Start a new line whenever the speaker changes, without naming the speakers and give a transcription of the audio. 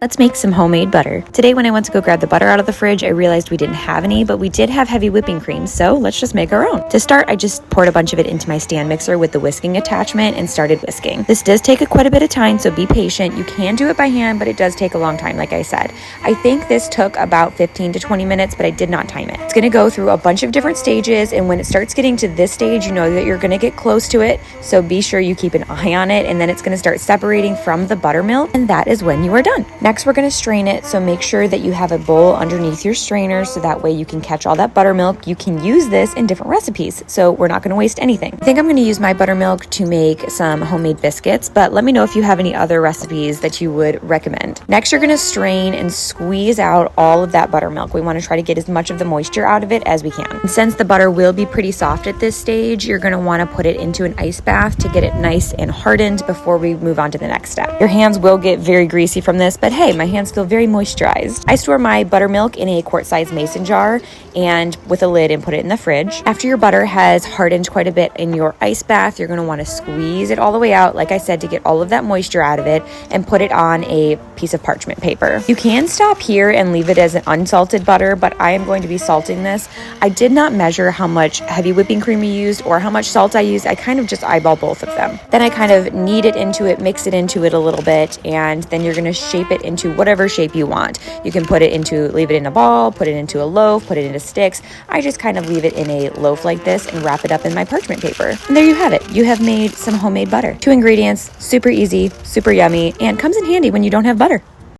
Let's make some homemade butter. Today when I went to go grab the butter out of the fridge, I realized we didn't have any, but we did have heavy whipping cream, so let's just make our own. To start, I just poured a bunch of it into my stand mixer with the whisking attachment and started whisking. This does take quite a bit of time, so be patient. You can do it by hand, but it does take a long time, like I said. I think this took about 15 to 20 minutes, but I did not time it. It's gonna go through a bunch of different stages, and when it starts getting to this stage, you know that you're gonna get close to it, so be sure you keep an eye on it, and then it's gonna start separating from the buttermilk, and that is when you are done. Next, we're gonna strain it, so make sure that you have a bowl underneath your strainer so that way you can catch all that buttermilk. You can use this in different recipes, so we're not going to waste anything. I think I'm going to use my buttermilk to make some homemade biscuits, but let me know if you have any other recipes that you would recommend. Next, you're going to strain and squeeze out all of that buttermilk. We want to try to get as much of the moisture out of it as we can. And since the butter will be pretty soft at this stage, you're going to want to put it into an ice bath to get it nice and hardened before we move on to the next step. Your hands will get very greasy from this, but hey, my hands feel very moisturized. I store my buttermilk in a quart-sized mason jar and with a lid and put it in the fridge. After your butter has hardened quite a bit in your ice bath, you're going to want to squeeze it all the way out, like I said, to get all of that moisture out of it and put it on a piece of parchment paper. You can stop here and leave it as an unsalted butter, but I am going to be salting this. I did not measure how much heavy whipping cream we used or how much salt I used. I kind of just eyeball both of them. Then I kind of knead it into it, mix it into it a little bit, and then you're going to shape it into whatever shape you want. You can leave it in a ball, put it into a loaf, put it into sticks. I just kind of leave it in a loaf like this and wrap it up in my parchment paper. And there you have it. You have made some homemade butter. 2 ingredients, super easy, super yummy, and comes in handy when you don't have butter.